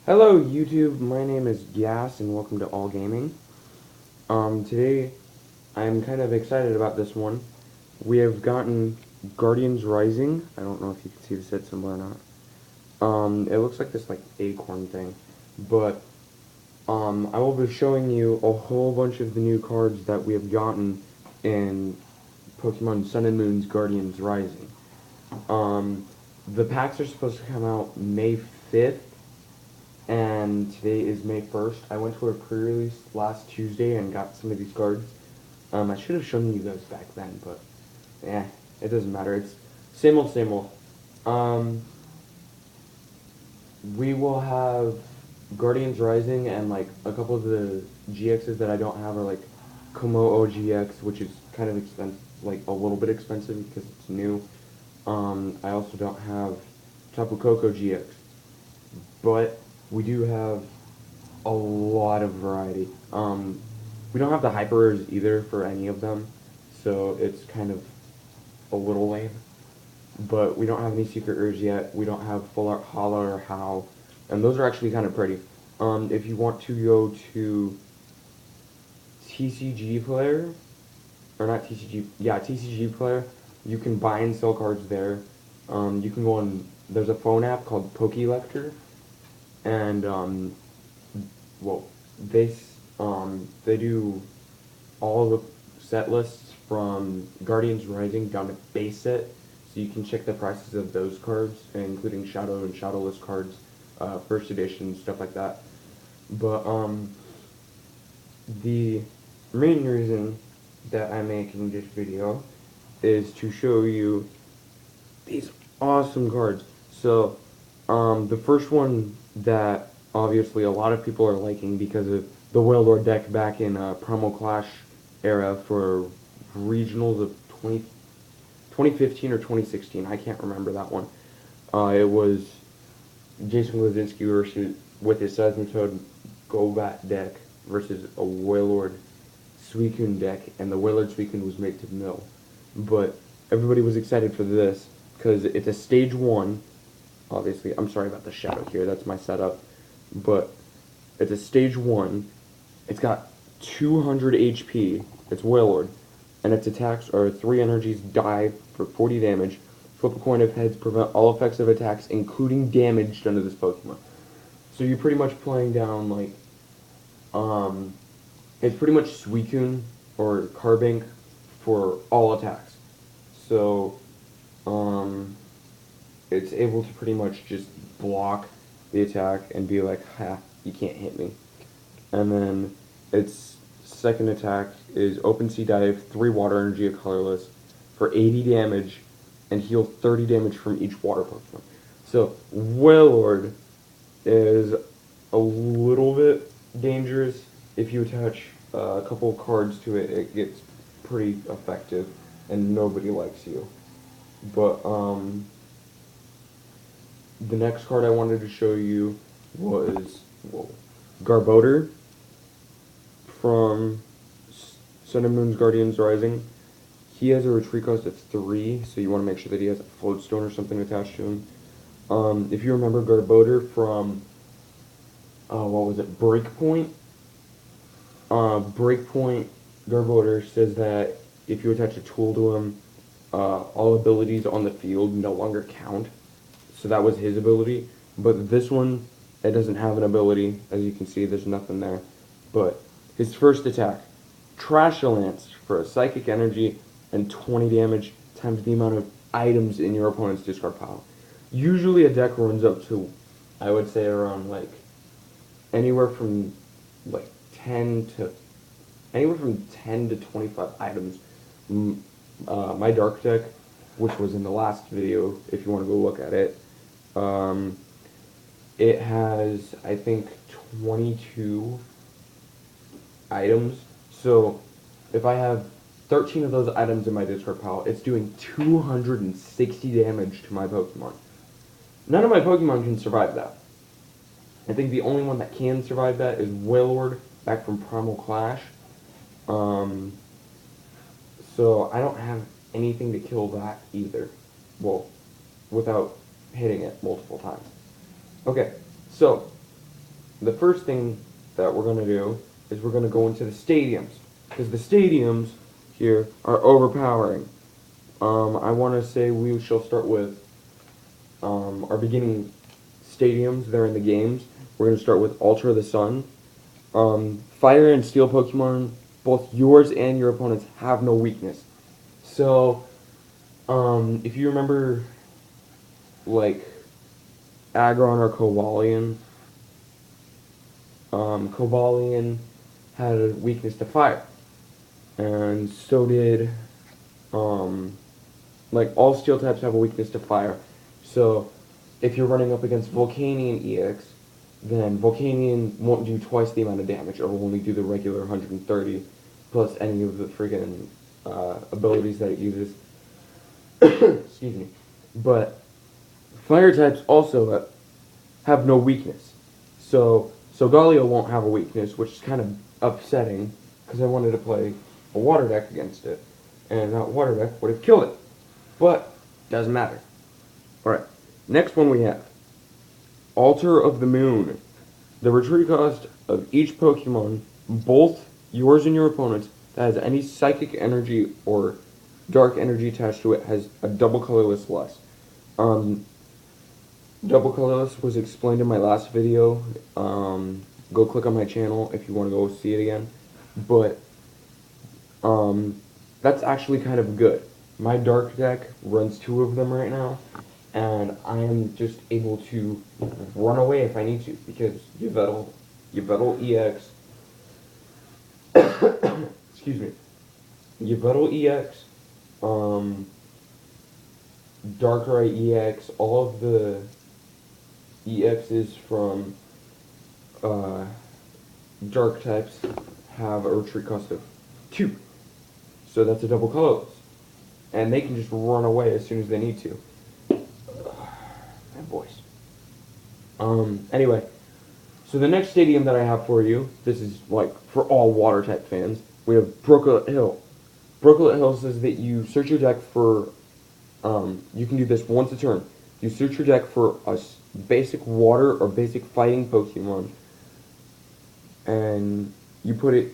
Hello YouTube, my name is Gas and welcome to All Gaming. Today I'm kind of excited about this one. We have gotten Guardians Rising. I don't know if you can see the set symbol or not. It looks like this acorn thing, but I will be showing you a whole bunch of the new cards that we have gotten in Pokemon Sun and Moon's Guardians Rising. The packs are supposed to come out May 5th, and today is May 1st. I went to a pre-release last Tuesday and got some of these cards. I should have shown you guys back then, but it doesn't matter. It's same old, same old. We will have Guardians Rising, and a couple of the GXs that I don't have are Komo GX, which is kind of expensive, a little bit expensive because it's new. I also don't have Tapu Koko GX, but we do have a lot of variety. We don't have the hyper either for any of them, so it's kind of a little lame. But we don't have any secret Urs yet. We don't have full art Hala or How, and those are actually kind of pretty. If you want to go to TCG Player, or not TCG, yeah, TCG Player, you can buy and sell cards there. You can go on, there's a phone app called Pokelector, and well, they do all the set lists from Guardians Rising down to base set, so you can check the prices of those cards, including Shadow and Shadowless cards, first edition, stuff like that. But the main reason that I'm making this video is to show you these awesome cards. So, the first one that obviously a lot of people are liking because of the Wailord deck back in Primal Clash era for regionals of 2015 or 2016. I can't remember that one. It was Jason Glazinski versus with his Seismitoad Golbat deck versus a Wailord Suicune deck, and the Wailord Suicune was made to mill. But everybody was excited for this because it's a stage 1. Obviously, I'm sorry about the shadow here, that's my setup. But it's a stage 1. It's got 200 HP. It's Wailord. And its attacks are 3 energies, die for 40 damage. Flip a coin of heads, prevent all effects of attacks, including damage done to this Pokemon. So you're pretty much playing down, it's pretty much Suicune or Carbink for all attacks. So, it's able to pretty much just block the attack and be like, ha, you can't hit me. And then its second attack is Open Sea Dive, 3 water energy, a colorless, for 80 damage, and heal 30 damage from each water Pokemon. So, Wailord is a little bit dangerous. If you attach a couple of cards to it, it gets pretty effective, and nobody likes you. But, the next card I wanted to show you was, Garbodor from Sun and Moon's Guardians Rising. He has a retreat cost of 3, so you want to make sure that he has a Floatstone or something attached to him. If you remember Garbodor from, what was it, Breakpoint? Breakpoint Garbodor says that if you attach a tool to him, all abilities on the field no longer count. So that was his ability. But this one, it doesn't have an ability. As you can see, there's nothing there. But his first attack, Trashalance for a Psychic Energy and 20 damage times the amount of items in your opponent's discard pile. Usually a deck runs up to, I would say, around anywhere from 10 to 25 items. My Dark deck, which was in the last video, if you want to go look at it, it has, I think, 22 items. So if I have 13 of those items in my discard pile, it's doing 260 damage to my Pokemon. None of my Pokemon can survive that. I think the only one that can survive that is Wailord, back from Primal Clash. So I don't have anything to kill that either. Well, without hitting it multiple times. Okay, so the first thing that we're going to do is we're going to go into the stadiums, because the stadiums here are overpowering. I want to say we shall start with our beginning stadiums. They're in the games. We're going to start with Altar of the Sun. Fire and Steel Pokemon, both yours and your opponents, have no weakness. So, if you remember, like, Aggron or Cobalion, Cobalion had a weakness to fire. And so did, like, all steel types have a weakness to fire. So, if you're running up against Volcanion EX, then Volcanion won't do twice the amount of damage. It will only do the regular 130, plus any of the friggin' abilities that it uses. Excuse me. But fire types also have no weakness. So Galio won't have a weakness, which is kind of upsetting, because I wanted to play a water deck against it. And that water deck would have killed it. But, doesn't matter. Alright, next one we have Altar of the Moon. The retreat cost of each Pokemon, both yours and your opponent's, that has any psychic energy or dark energy attached to it has a double colorless less. Double colorless was explained in my last video. Go click on my channel if you want to go see it again. But that's actually kind of good. My dark deck runs 2 of them right now, and I am just able to run away if I need to, because Yveltal EX, excuse me, Yveltal EX, Darkrai EX, all of the EXs from dark types have a retreat cost of 2. So that's a double colorless. And they can just run away as soon as they need to. My voice. Anyway, so the next stadium that I have for you, this is like for all water type fans, we have Brooklet Hill. Brooklet Hill says that you search your deck for, you can do this once a turn. You search your deck for a basic water or basic fighting Pokemon, and you put it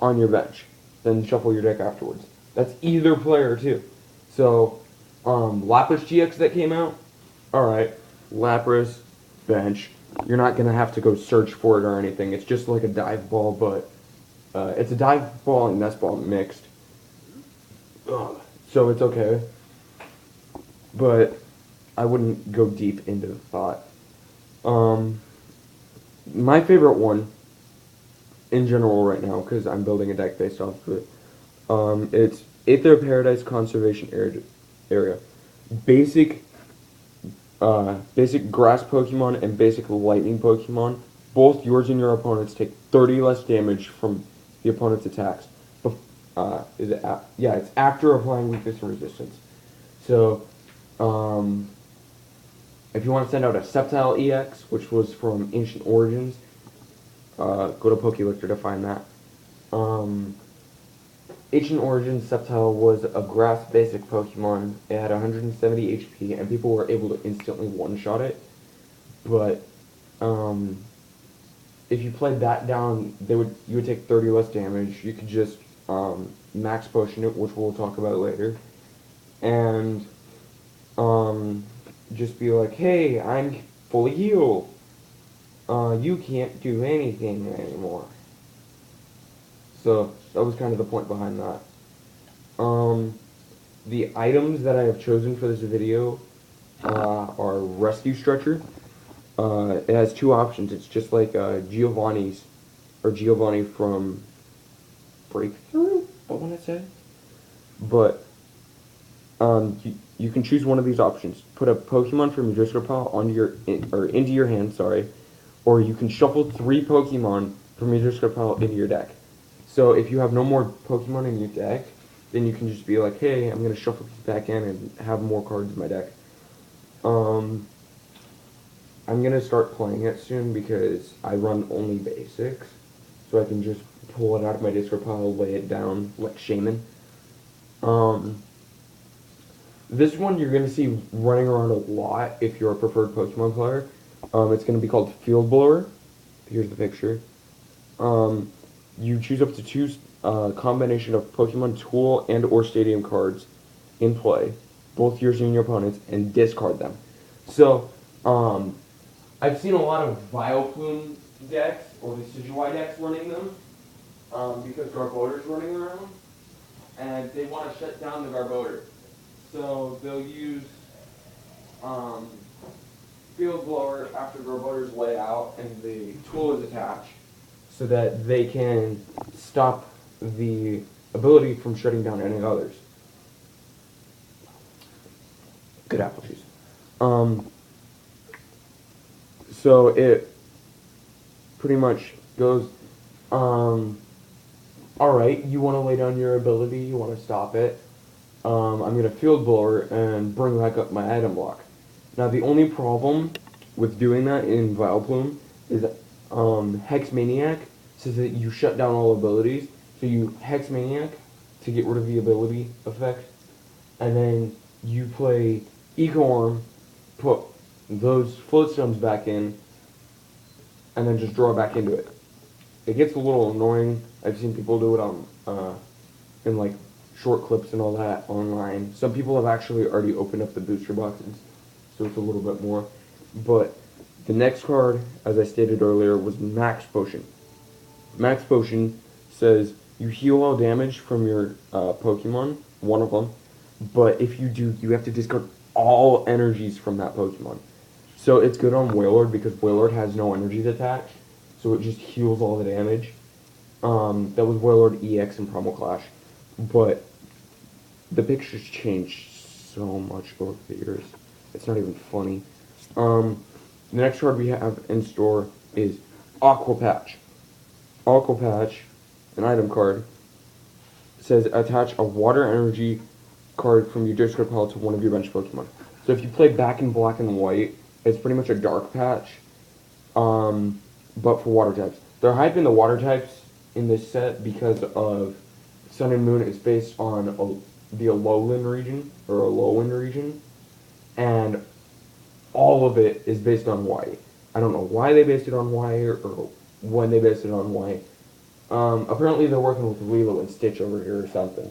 on your bench. Then shuffle your deck afterwards. That's either player too. So, Lapras GX that came out, alright, Lapras, bench. You're not going to have to go search for it or anything. It's just like a dive ball, but it's a dive ball and nest ball mixed. So it's okay. But I wouldn't go deep into the thought. My favorite one, in general right now, because I'm building a deck based off of it, it's Aether Paradise Conservation Area. Basic grass Pokemon and basic lightning Pokemon, both yours and your opponent's take 30 less damage from the opponent's attacks. It's after applying weakness and resistance. So, if you want to send out a Sceptile EX, which was from Ancient Origins, go to Pokelifter to find that. Ancient Origins Sceptile was a grass basic Pokemon. It had 170 HP, and people were able to instantly one-shot it. But if you played that down, you would take 30 less damage. You could just max potion it, which we'll talk about later, and just be like, hey, I'm fully healed. You can't do anything anymore. So that was kind of the point behind that. The items that I have chosen for this video are Rescue Stretcher. It has 2 options. It's just like Giovanni from Breakthrough, I want to say. But you can choose one of these options. Put a Pokemon from your discard pile into your hand, or you can shuffle 3 Pokemon from your discard pile into your deck. So if you have no more Pokemon in your deck, then you can just be like, hey, I'm going to shuffle these back in and have more cards in my deck. I'm going to start playing it soon because I run only basics. So I can just pull it out of my discard pile, lay it down like Shaman. This one you're going to see running around a lot if you're a preferred Pokemon player. It's going to be called Field Blower. Here's the picture. You choose up to two combination of Pokemon Tool and or Stadium cards in play, both yours and your opponent's, and discard them. So, I've seen a lot of Vileplume decks, or the Decidueye decks running them, because Garbodor's running around, and they want to shut down the Garbodor. So they'll use Field Blower after Garbodor's laid out and the tool is attached, so that they can stop the ability from shutting down any others. Good apple juice. So it pretty much goes, alright, you want to lay down your ability, you want to stop it. I'm going to Field Blower and bring back up my item block. Now the only problem with doing that in Vileplume is Hex Maniac says that you shut down all abilities. So you Hex Maniac to get rid of the ability effect, and then you play Eco Arm, put those Floatstones back in, and then just draw back into it. It gets a little annoying. I've seen people do it on in like short clips and all that online. Some people have actually already opened up the booster boxes, so it's a little bit more. But the next card, as I stated earlier, was Max Potion. Max Potion says you heal all damage from your Pokemon, one of them, but if you do, you have to discard all energies from that Pokemon. So it's good on Wailord because Wailord has no energies attached, so it just heals all the damage. That was Wailord EX in Primal Clash, but the pictures changed so much over the years. It's not even funny. The next card we have in store is Aqua Patch. Aqua Patch, an item card, says attach a water energy card from your discard pile to one of your bench Pokemon. So if you play Back in Black and White, it's pretty much a dark patch, but for water types. They're hyping the water types in this set because of Sun and Moon is based on the Alolan region, or Alolan region, and all of it is based on white. I don't know why they based it on white, or when they based it on white. Apparently they're working with Lilo and Stitch over here or something.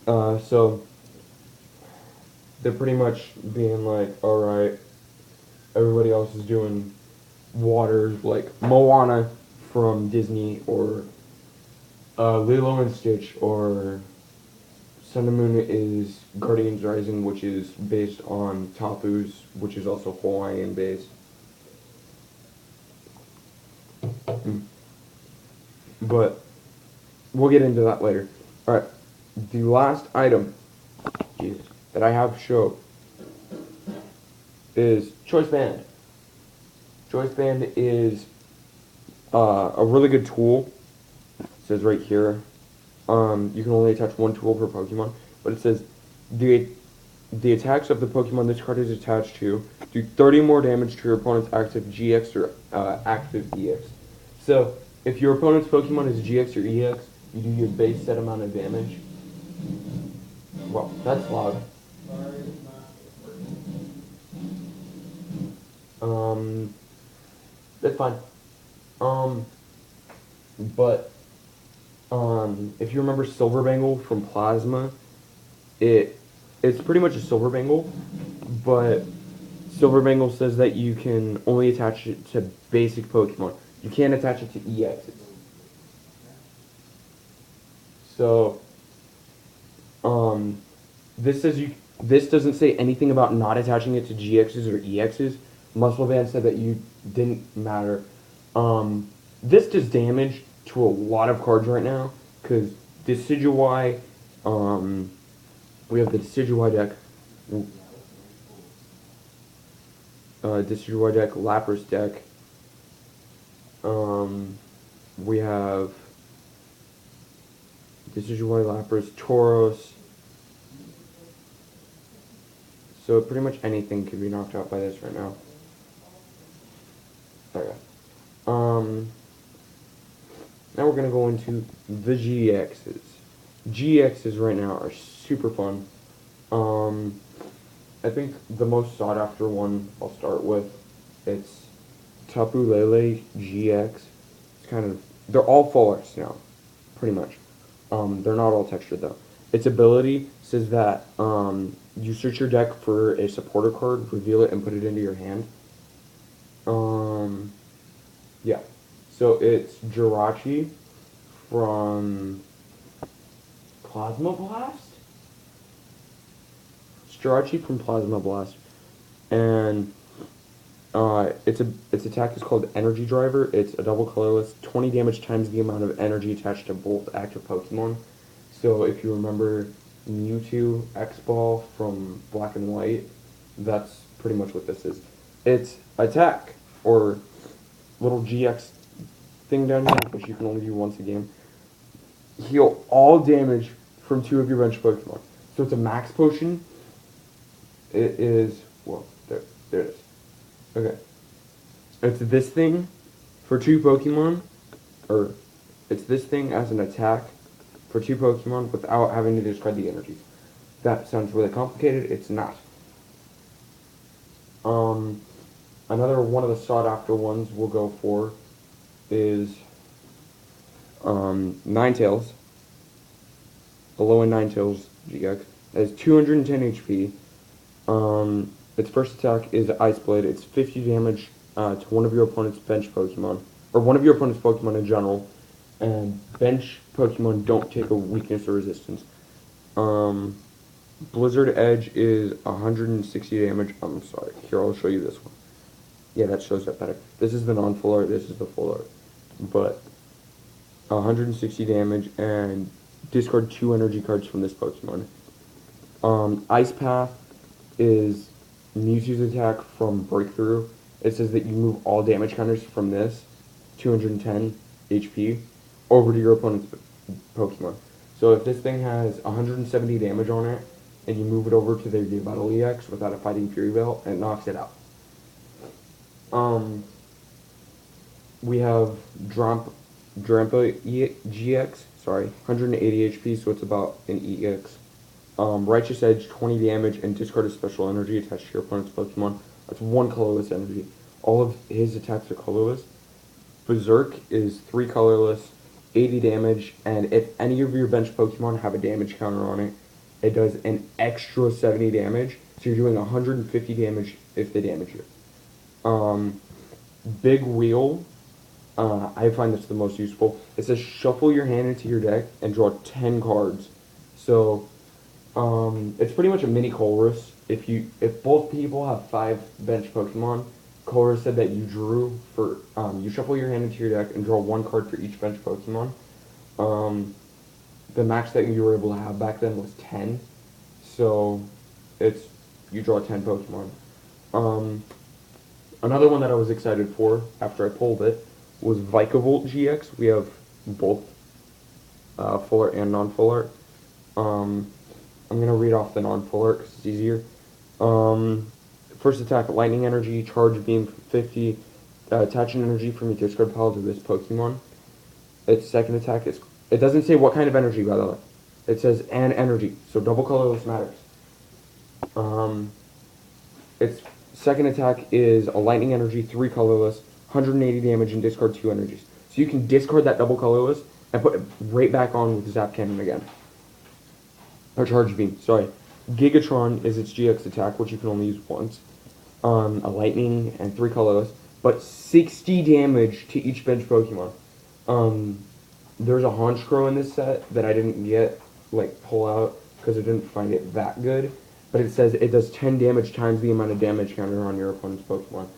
So they're pretty much being like, alright, everybody else is doing water, like Moana from Disney, or Lilo and Stitch, or Sun and Moon is Guardians Rising, which is based on Tapu's, which is also Hawaiian based. But we'll get into that later. Alright, the last item that I have to show is Choice Band. Choice Band is a really good tool. It says right here, you can only attach one tool per Pokemon, but it says the attacks of the Pokemon this card is attached to do 30 more damage to your opponent's active GX or active EX. So if your opponent's Pokemon is GX or EX, you do your base set amount of damage. Well, that's loud. That's fine. But if you remember Silver Bangle from Plasma, it's pretty much a Silver Bangle, but Silver Bangle says that you can only attach it to basic Pokemon. You can't attach it to EXs. So, this doesn't say anything about not attaching it to GXs or EXs. Muscle Band said that you didn't matter. This does damage to a lot of cards right now, because Decidueye, we have the Decidueye deck, Lapras deck, we have Decidueye, Lapras, Tauros, so pretty much anything can be knocked out by this right now. Okay. Now we're going to go into the GXs. GXs right now are super fun. I think the most sought after one I'll start with It's Tapu Lele GX. It's kind of, they're all full arts now, pretty much. They're not all textured though. Its ability says that you search your deck for a supporter card, reveal it, and put it into your hand. Yeah. So it's Jirachi from Plasma Blast? It's Jirachi from Plasma Blast. And its attack is called Energy Driver. It's a double colorless, 20 damage times the amount of energy attached to both active Pokemon. So if you remember Mewtwo X-Ball from Black and White, that's pretty much what this is. It's attack, or little GX thing down here, which you can only do once a game. Heal all damage from 2 of your bench Pokemon. So it's a max potion. It is, well, there it is. Okay. It's this thing for 2 Pokemon, or it's this thing as an attack for 2 Pokemon without having to discard the energies. That sounds really complicated. It's not. Another one of the sought after ones we'll go for is Ninetales. Alolan Ninetales GX. It has 210 HP. Its first attack is Ice Blade. It's 50 damage to one of your opponent's bench Pokemon, or one of your opponent's Pokemon in general. And bench Pokemon don't take a weakness or resistance. Blizzard Edge is 160 damage. I'm sorry. Here, I'll show you this one. Yeah, that shows up better. This is the non-full art. This is the full art. But 160 damage, and discard 2 energy cards from this Pokemon. Ice Path is Mewtwo's attack from Breakthrough. It says that you move all damage counters from this, 210 HP, over to your opponent's Pokemon. So if this thing has 170 damage on it, and you move it over to their Battle EX without a Fighting Fury Veil, it knocks it out. We have Drampa GX, sorry, 180 HP, so it's about an EX. Righteous Edge, 20 damage, and discard a special energy attached to your opponent's Pokemon. That's 1 colorless energy. All of his attacks are colorless. Berserk is 3 colorless, 80 damage, and if any of your bench Pokemon have a damage counter on it, it does an extra 70 damage, so you're doing 150 damage if they damage you. Big Wheel, I find this the most useful. It says shuffle your hand into your deck and draw 10 cards. So, it's pretty much a mini Colress. If both people have 5 bench Pokemon, Colress said that you drew for, you shuffle your hand into your deck and draw 1 card for each bench Pokemon. The max that you were able to have back then was 10. So, you draw 10 Pokemon. Another one that I was excited for after I pulled it was Vikavolt GX. We have both full art and non-full art. I'm going to read off the non-full art because it's easier. First attack, Lightning Energy, Charge Beam 50, attach an energy from your discard pile to this Pokemon. Its second attack is, it doesn't say what kind of energy, by the way. It says an energy, so double colorless matters. Its second attack is a Lightning Energy, 3 colorless, 180 damage, and discard 2 energies. So you can discard that double colorless and put it right back on with Zap Cannon again. Or Charge Beam, sorry. Gigatron is its GX attack, which you can only use once. A Lightning and 3 colorless, but 60 damage to each bench Pokemon. There's a Honchkrow in this set that I didn't get, pull out, because I didn't find it that good. But it says it does 10 damage times the amount of damage counter on your opponent's Pokemon.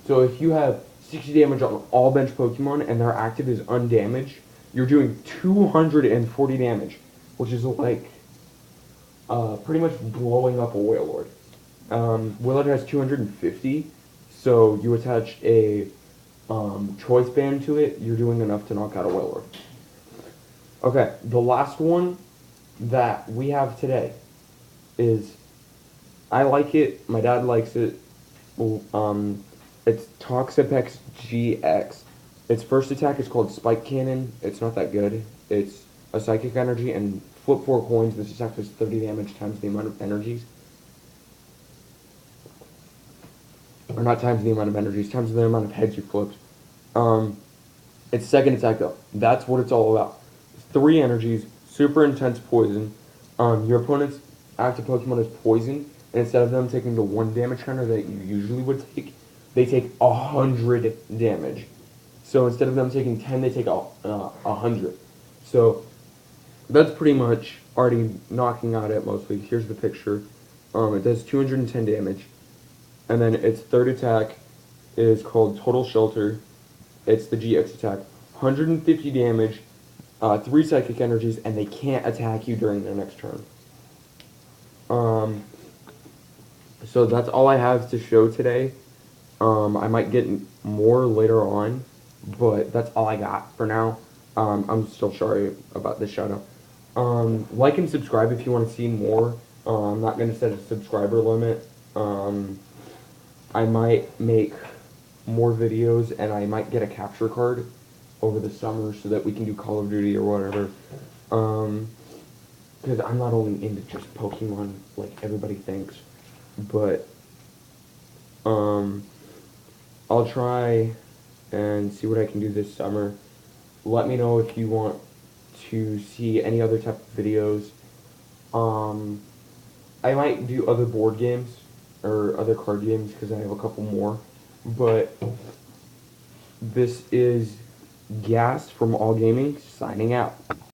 So if you have 60 damage on all bench Pokemon and their active is undamaged, you're doing 240 damage, which is pretty much blowing up a Wailord. Wailord has 250, so you attach a choice band to it, you're doing enough to knock out a Wailord. Okay, the last one that we have today is, I like it, my dad likes it, it's Toxapex GX. Its first attack is called Spike Cannon. It's not that good. It's a Psychic Energy, and flip 4 coins, this attack does 30 damage times the amount of energies. or not times the amount of energies, times the amount of heads you flipped. It's second attack though. That's what it's all about. 3 energies, super intense poison. Your opponent's active Pokemon is poisoned, and instead of them taking the 1 damage counter that you usually would take, they take 100 damage. So instead of them taking 10, they take 100. So that's pretty much already knocking out it mostly. Here's the picture. It does 210 damage. And then its third attack is called Total Shelter. It's the GX attack. 150 damage, 3 psychic energies, and they can't attack you during their next turn. So that's all I have to show today. I might get more later on, but that's all I got for now. I'm still sorry about this shout out. Like and subscribe if you want to see more. I'm not going to set a subscriber limit. I might make more videos, and I might get a capture card over the summer so that we can do Call of Duty or whatever. Because I'm not only into just Pokemon like everybody thinks, but I'll try and see what I can do this summer. Let me know if you want to see any other type of videos. I might do other board games or other card games because I have a couple more. But this is Gas from All Gaming signing out.